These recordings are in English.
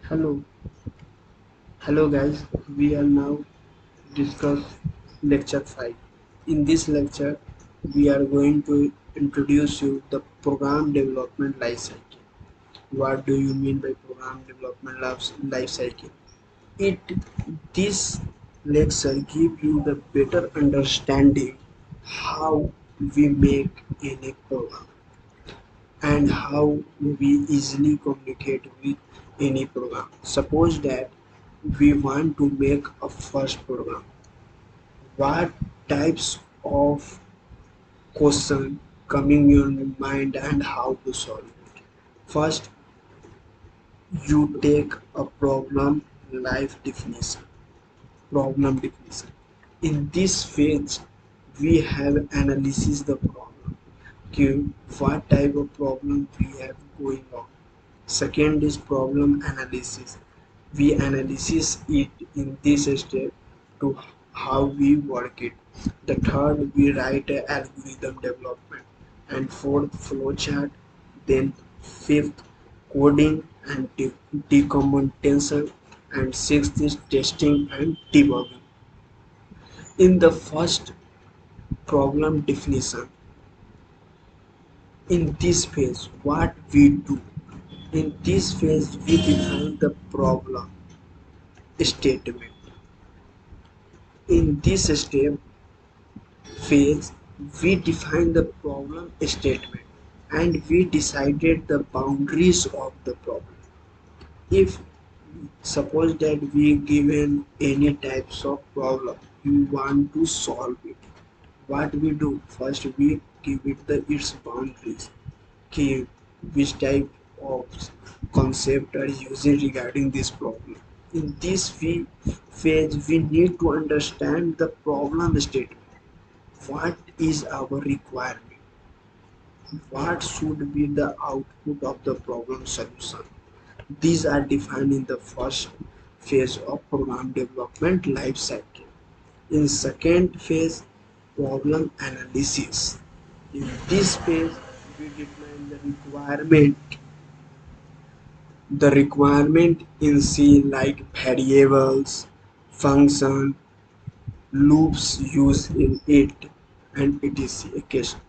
Hello, hello guys. We are now discuss lecture 5. In this lecture, we are going to introduce you the program development life cycle. What do you mean by program development life cycle? It this lecture give you the better understanding how we make any program and how we easily communicate with any program. Suppose that we want to make a first program. What types of question coming in your mind and how to solve it? First, you take a problem life definition. Problem definition. In this phase, we have analysis the problem. Okay, what type of problem we have going on. Second is problem analysis. We analysis it in this step to how we work it. The third, we write a algorithm development, and fourth, flowchart. Then fifth, coding and documentation, and sixth is testing and debugging. In the first problem definition, in this phase, what we do in this phase, we define the problem statement. In this step phase, we define the problem statement and we decided the boundaries of the problem. If suppose that we given any types of problem, you want to solve it. What we do first, we give it the its boundaries. Okay, which type of concept are using regarding this problem. In this phase, we need to understand the problem statement. What is our requirement? What should be the output of the problem solution? These are defined in the first phase of program development life cycle. In second phase, problem analysis. In this phase, we define the requirement in C like variables, function, loops used in it, and etc. occasion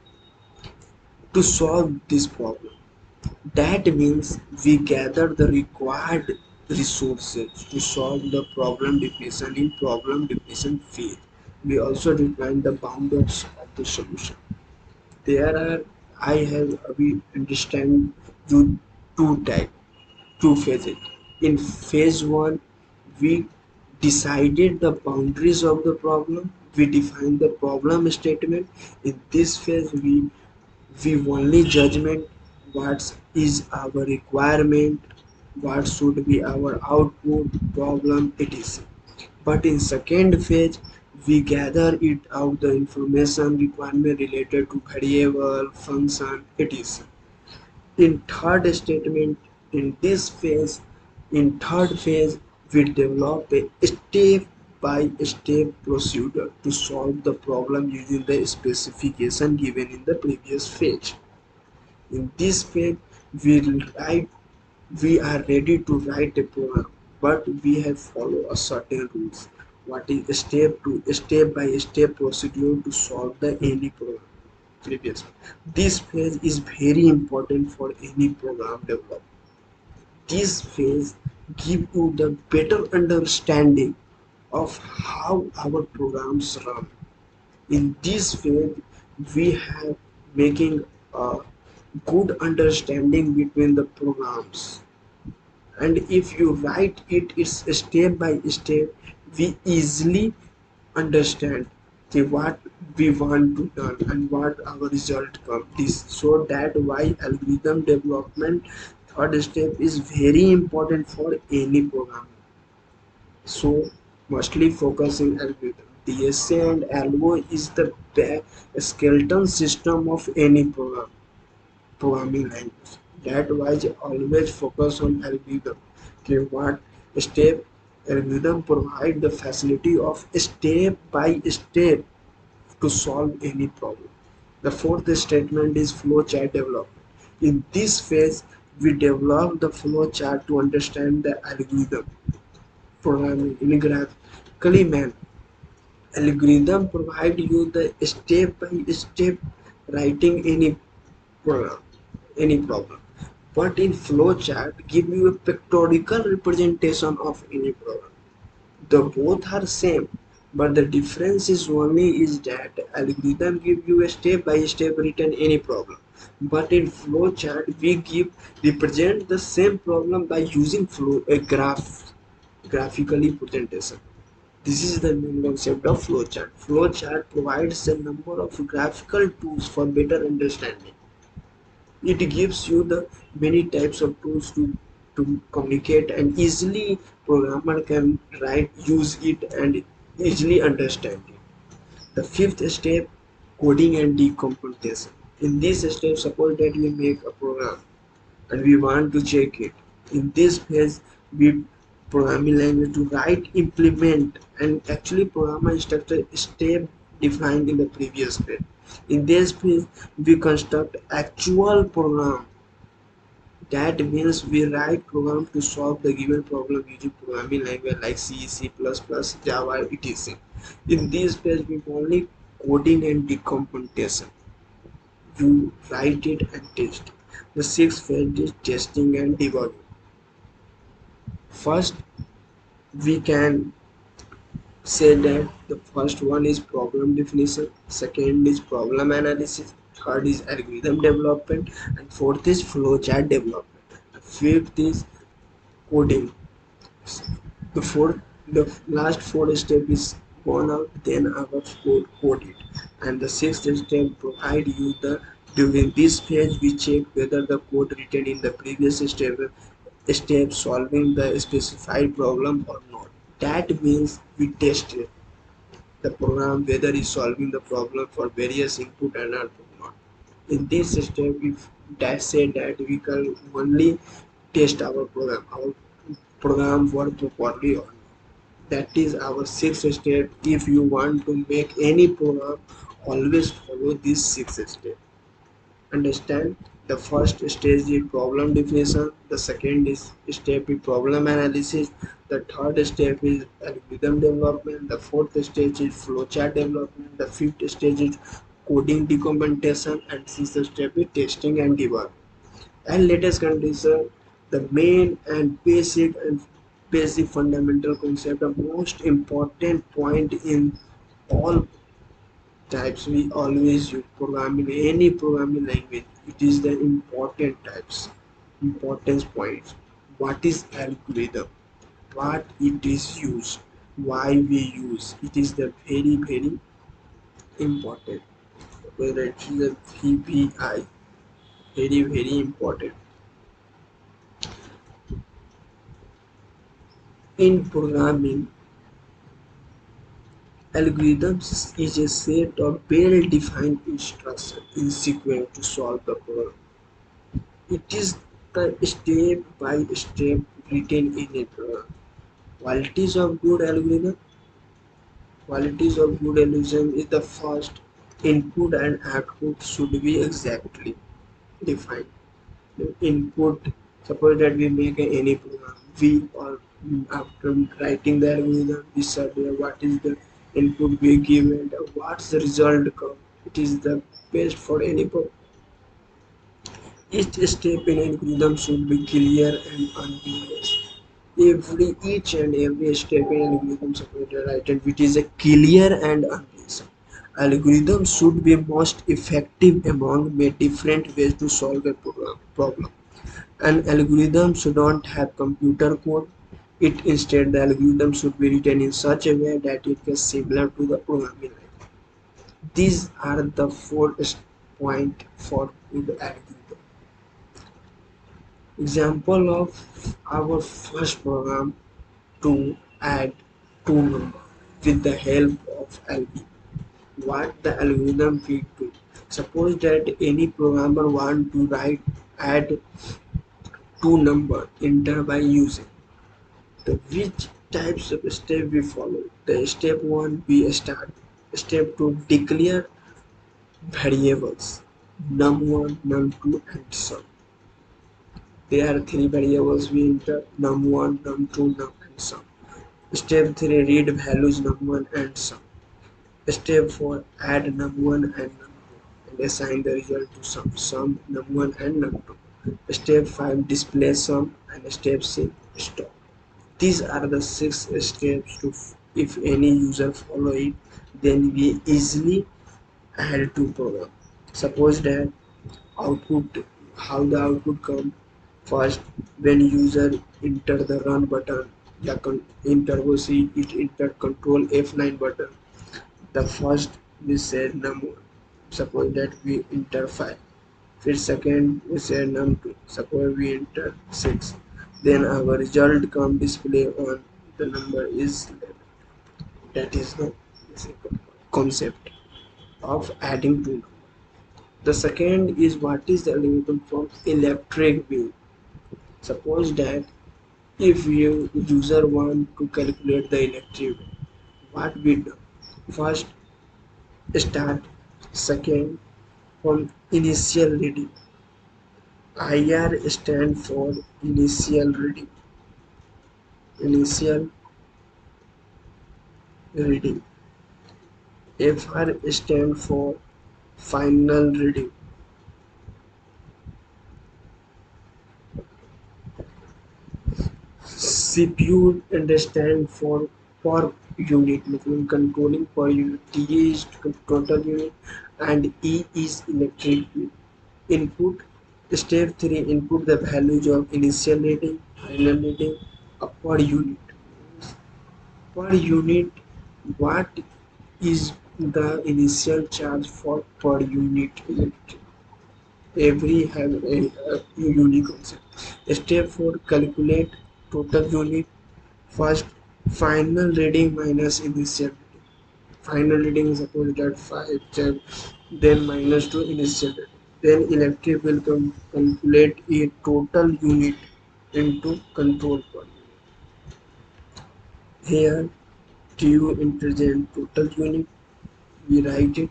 to solve this problem. That means we gather the required resources to solve the problem definition in problem definition phase. We also define the boundaries of the solution. There are I have we understand you two types two phases. In phase one, we decided the boundaries of the problem. We define the problem statement. In this phase, we only judgment what is our requirement, what should be our output, problem, etc. But in second phase, we gather it out the information requirement related to variable, function, etc. In third statement, in this phase, in third phase, we develop a step-by-step procedure to solve the problem using the specification given in the previous phase. In this phase, we write, we are ready to write a program, but we have follow a certain rules. What is step-by-step procedure to solve the any problem? Previous. This phase is very important for any program development. This phase give you the better understanding of how our programs run. In this phase, we have making a good understanding between the programs. And if you write it's step by step, we easily understand what we want to learn and what our result come this. So that why algorithm development third step is very important for any program. So mostly focusing algorithm DSA and algo is the skeleton system of any programming language. That was always focus on algorithm. Okay, what step algorithm provide the facility of step by step to solve any problem. The fourth statement is flowchart development. In this phase, We develop the flow chart to understand the algorithm programming in a graphically manner. Algorithm provide you the step by step writing program, any problem. But in flowchart give you a pictorial representation of any program. The both are same, but the difference is only is that algorithm give you a step by step written any problem. But in flowchart we give represent the same problem by using flow a graphically presentation. This is the main concept of flowchart. Flowchart provides a number of graphical tools for better understanding. It gives you the many types of tools to communicate and easily programmer can write, use it and easily understand it. The fifth step, coding and decomposition. In this step, suppose that we make a program and we want to check it. In this phase, we programming language to write, implement, and actually program a structure step defined in the previous phase. In this phase, we construct actual program. That means we write program to solve the given problem using programming language like C, C++, Java, etc. In this phase, we only coding and decomposition. You write it and test. The sixth phase is testing and debugging. First, we can say that the first one is problem definition, second is problem analysis, third is algorithm development, and fourth is flowchart development. Fifth is coding. The fourth, the last four step is gone out, then our code it, and the sixth step provide you the during this phase we check whether the code written in the previous step solving the specified problem or not. That means we test it, the program whether is solving the problem for various input and output or not. In this step, if that said that we can only test our program work properly or not. That is our sixth step. If you want to make any program, always follow this sixth step. Understand, the first stage is problem definition, the second is step is problem analysis, the third step is algorithm development, the fourth stage is flowchart development, the fifth stage is coding documentation, and sixth step is testing and debug. And let us consider the main and basic fundamental concept, the most important point in all types we always use programming any programming language. It is the important types, importance points. What is algorithm, what it is used, why we use it is the very important, whether it is a VPI, very important. In programming, algorithms is a set of well-defined instructions in sequence to solve the problem. It is the step-by-step written in a program. Qualities of good algorithm. Qualities of good algorithm is the first, input and output should be exactly defined. The input, suppose that we make any program, we or after writing the algorithm, we said what is the input we give and what's the result come. It is the best for any program. Each step in algorithm should be clear and unambiguous. Each and every step in algorithm should be written which is a clear and unambiguous. Algorithm should be most effective among different ways to solve a problem. An algorithm should not have computer code. It instead the algorithm should be written in such a way that it is similar to the programming language. These are the four points for good algorithm. Example of our first program to add two numbers with the help of algorithm. What the algorithm will do. Suppose that any programmer want to add two number enter by using the which types of step we follow. The step one we start. Step two declare variables num1, num2 and so on. There are three variables we enter: num1, num2, num and sum. Step 3, read values num1 and sum. Step 4, add num1 and num2 and assign the result to sum num1 and num2. Step 5, display sum, and step 6, stop. These are the 6 steps to if any user follow it, then we easily add to program. Suppose that output, how the output come: first, when user enter the run button, या in turbo C it enter control F9 button. The first we said num1, suppose that we enter 5. फिर second we said num2, suppose we enter 6. Then our result come display on the number is 11. That is the basic concept of adding to number. The second is what is the algorithm from electric view. Suppose that if you user want to calculate the electric bill, what we do? First, start. Second, from initial reading. IR stand for initial reading. Initial reading. FR stand for final reading. CPU understand for per unit, meaning controlling per unit. TA is total unit, and E is electric input. Step 3, input the values of initial reading, final reading, per unit. Per unit, what is the initial charge for per unit electric? Every have a unique concept. Step 4, calculate total unit. First, final reading minus initial reading. Final reading is suppose that 5 check, then minus to initial reading. Then electric will calculate a total unit into control per unit. Here, Q represent total unit. We write it.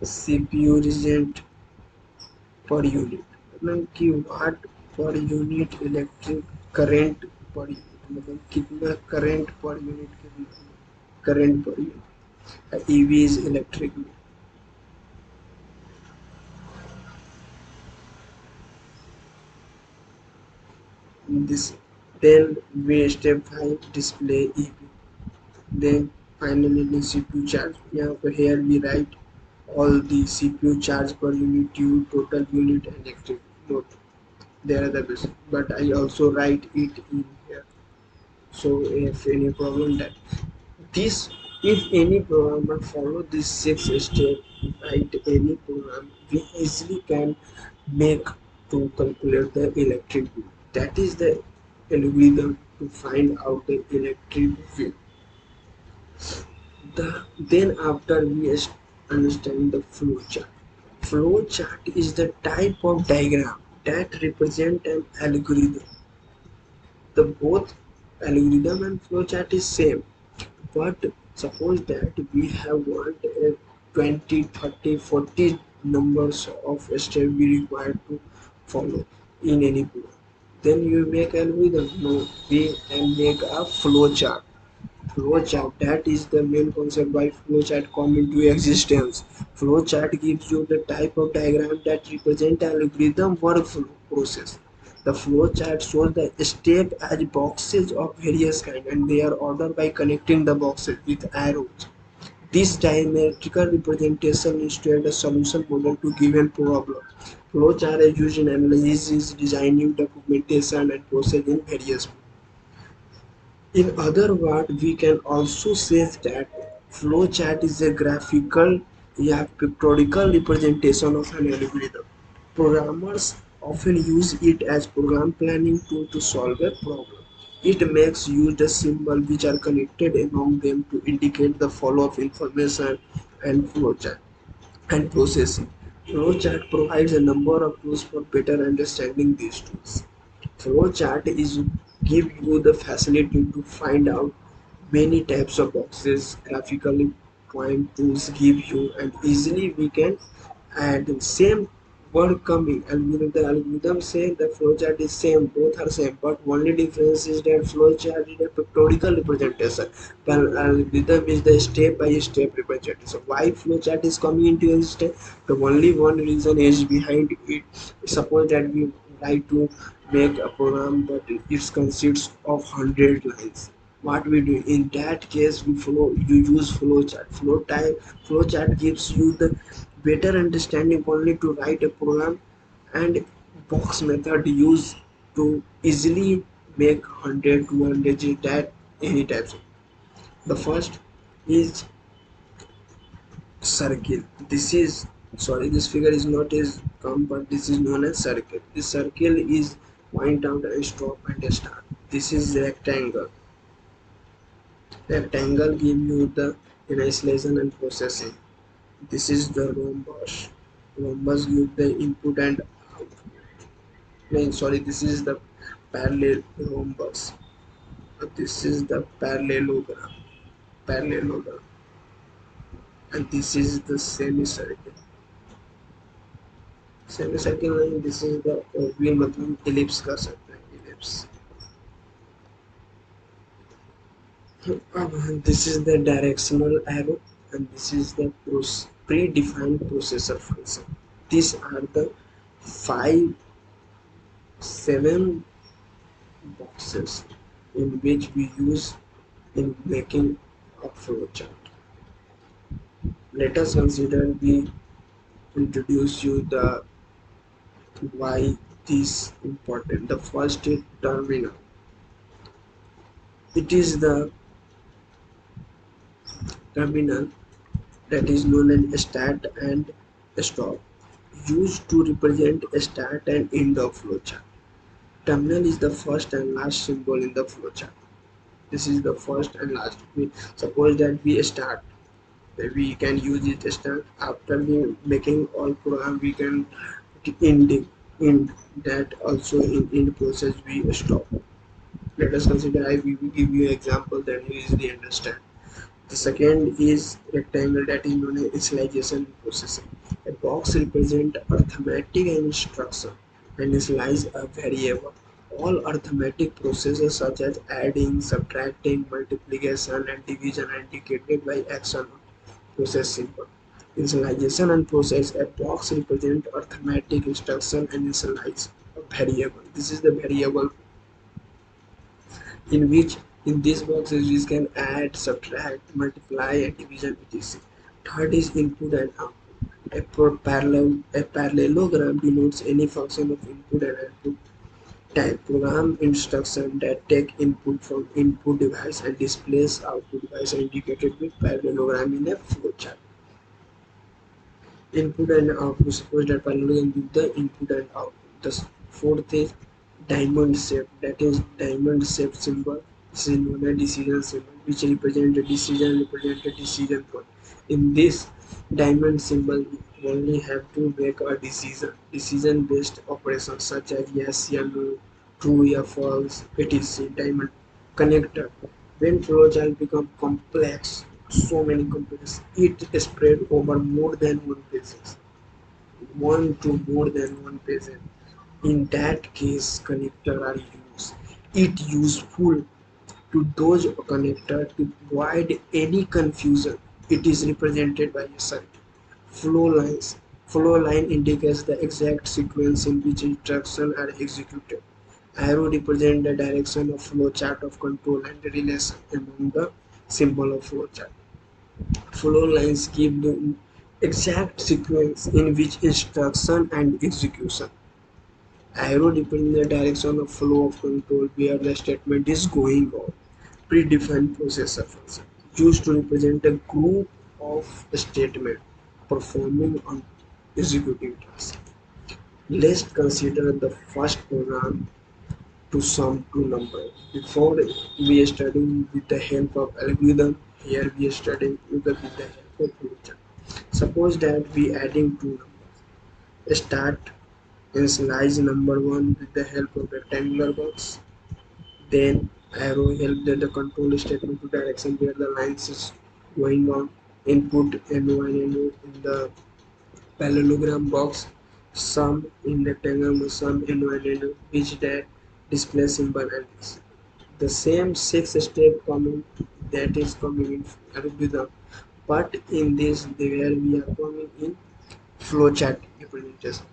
CPU represent per unit. मतलब कि watt per unit electric current per unit, मतलब कितना current per unit, कितना current per unit. EV is electric. This, then we step 5, display EV. Then finally the CPU charge. Here we write all the CPU charge per unit, U, total unit, and electric. Note, there are the basic, but I also write it in here. So if any problem that this, if any programmer follow this 6 step, write any program, we easily can make to calculate the electric bill. That is the algorithm to find out the electric bill. Then after we understand the flow chart. Flow chart is the type of diagram that represent an algorithm. The both algorithm and flow chart is same. But suppose that we have want a 20, 30, 40 numbers of steps we require to follow in any program. Then you make algorithm. No, we can make a flow chart. Flowchart, that is the main concept why flowchart come into existence. Flowchart gives you the type of diagram that represent algorithm workflow process. The flowchart shows the step as boxes of various kind, and they are ordered by connecting the boxes with arrows. This diametrical representation illustrates a solution model to given problem. Flowchart is used in analysis, designing, documentation, and processing various. In other words, we can also say that flowchart is a graphical, yeah, pictorial representation of an algorithm. Programmers often use it as program planning tool to solve a problem. It makes use the symbols which are connected among them to indicate the flow of information and flowchart and processing. Flowchart provides a number of tools for better understanding these tools. Flowchart is give you the facility to find out many types of boxes graphically point tools give you, and easily we can add same word coming algorithm. The algorithm say the flowchart is same, both are same, but only difference is that flowchart is a pictorial representation, while algorithm is the step-by-step representation. Why flowchart is coming into existence? The only one reason is behind it. Suppose that we try to make a program, but it consists of 100 lines. What we do in that case, you use flowchart. Flowchart gives you the better understanding only to write a program, and box method used to easily make 100 200 that any types. The first is circle. This figure is not as come, but this is known as circle. This circle is point out and stop and start. This is rectangle give you the initialization and processing. This is the rhombus give the input and output. No, sorry, this is the parallel rhombus. This is the parallelogram, and this is the semicircle. Semicircle line. This is the oval मतलब ellipse का सकते हैं ellipse. This is the directional arrow, and this is the predefined processor function. These are the five, seven boxes in which we use in making a flowchart. Let us consider we introduce you the why this important. The first is terminal. It is the terminal that is known as start and stop, used to represent a start and end of flowchart. Terminal is the first and last symbol in the flowchart. This is the first and last. We suppose that we start. We can use it start. After we making all program, we can end that also in process we stop. Let us consider. I will give you an example, then you easily understand. The second is rectangle, that is known as initialization processing. A box represents arithmetic and instruction and initialize a variable. All arithmetic processes such as adding, subtracting, multiplication, and division are indicated by action on process symbol. Initialization and process. A box represents arithmetic instruction and initialize a variable. This is the variable in which in this box we can add, subtract, multiply, and division etc. Third is input and output. A parallelogram denotes any function of input and output type. Program instruction that take input from input device and displays output device are indicated with parallelogram in a flowchart. Input and output. Suppose that parallelogram give the input and output. The fourth is diamond shape, that is diamond shape symbol. This is known as decision symbol, which represent a decision point. In this diamond symbol, we only have to make a decision based operations such as yes or no, true or false, etc. Diamond connector. When flowchart become complex, so many complex, it spread over more than one pages, one to more than one pages. In that case, connector are used. It useful to those connector to avoid any confusion. It is represented by a circle. Flow lines. Flow line indicates the exact sequence in which instructions are executed. Arrow represent the direction of flow chart of control and the relation among the symbol of flow chart. Flow lines give the exact sequence in which instruction and execution. Arrow depends the direction of flow of control where the statement is going on. Predefined processor function used to represent a group of statements performing on executing tasks. Let's consider the first program to sum two numbers. Before we are studying with the help of algorithm, here we are studying with the help of flowchart. Suppose that we adding two numbers. Start initialize number one with the help of rectangular box. Then arrow help the control statement to direction where the lines is going on. Input N1 N2 in the parallelogram box. Sum in rectangle, sum in one end, which that display symbol and this. The same six step coming that is coming in algorithm, but in this where we are coming in flowchart implementation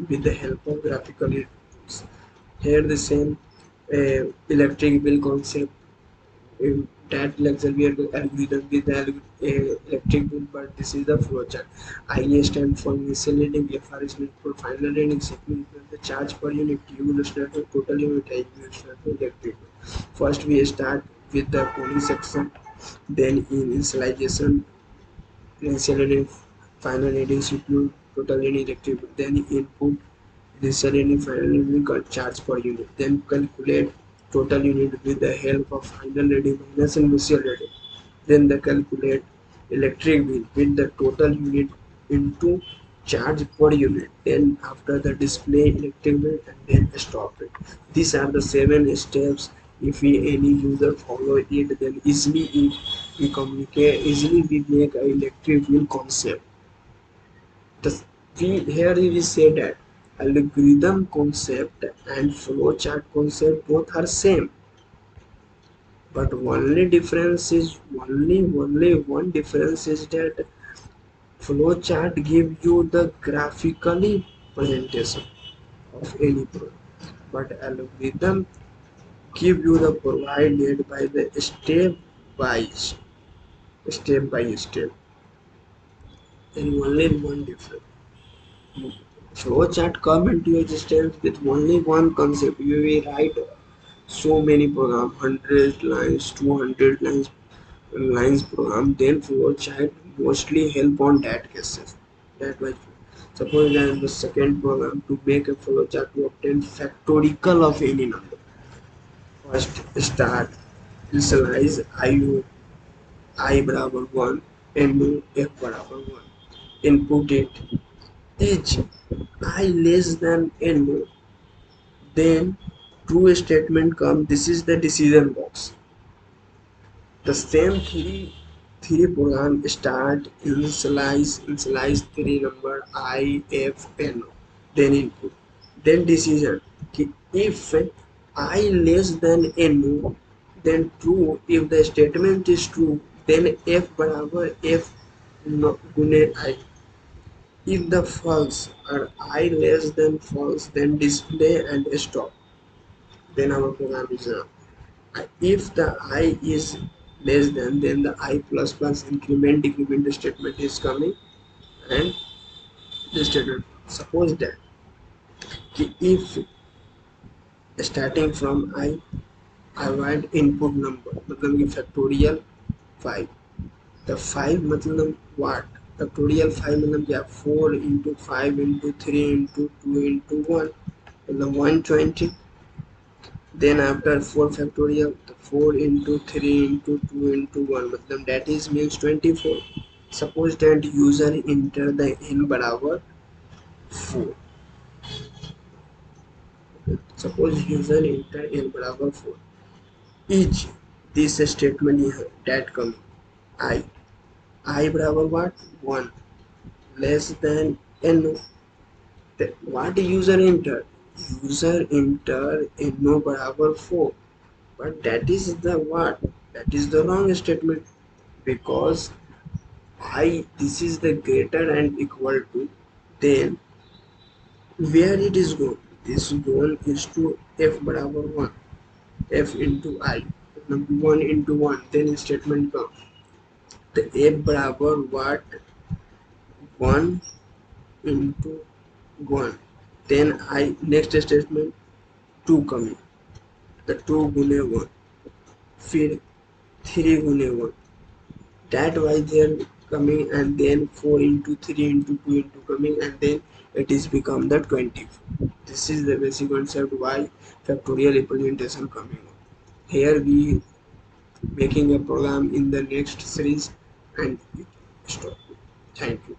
with the help of graphical tools. Here the same electric bill concept that luxury algorithm with the electric bill, but this is the flowchart. IA stand for initial reading, FR is for final reading, significant the charge per unit, U will start with total unit, I will start with electric bill. First we start with the coding section, then in initialization, initial reading, final reading, CPU, total reading, electric bill, then input initial and final reading charge per unit. Then calculate total unit with the help of final reading minus initial reading. Then the calculate electric bill with the total unit into charge per unit. Then after the display electric bill and then stop it. These are the 7 steps. If we any user follow it, then we communicate easily. We make a electric bill concept. The, here we say that algorithm concept and flowchart concept both are same, but only one difference is that flowchart give you the graphically presentation of any program, but algorithm give you the provided by the by step by step. And only one difference. Flowchart come into existence with only one concept. You will write so many program, 100 lines, 200 lines program. Then flowchart mostly help on that cases. That was suppose I am the second program to make a flowchart to obtain factorial of any number. First start initialize I बराबर 1 and f बराबर 1. Input it each I less than n, then true statement come. This is the decision box. The same three program start initialize three number I F N, then input, then decision. If I less than n, then true. If the statement is true, then f बराबर f गुने I. If the false or I less than false, then display and stop. Then our program is run. If the I is less than, then the I plus plus increment decrement statement is coming, and the statement. Suppose that if starting from I want input number, मतलब कि factorial 5. The 5 मतलब what? Factorial 5 मतलब क्या? 4 into 5 into 3 into 2 into 1 मतलब 120. Then after 4 factorial, the 4 into 3 into 2 into 1 मतलब that is means 24. Suppose that user enter the n बराबर 4. Suppose user enter n बराबर 4. Each this statement here that come I बराबर what? 1 less than n. What user enter? User enter n बराबर 4. But that is the what? That is the wrong statement, because I this is the greater and equal to, then where it is going? This goal is to f बराबर 1, f into I, number 1 into 1, then statement comes. The f बराबर what? 1 into 1, then I next statement 2 coming, the 2 गुने 1, फिर 3 गुने 1, that why they are coming, and then 4 into 3 into 2 into coming, and then it is become the 24. This is the basic concept why factorial implementation coming on. Here we making a program in the next series, and stop. Thank you.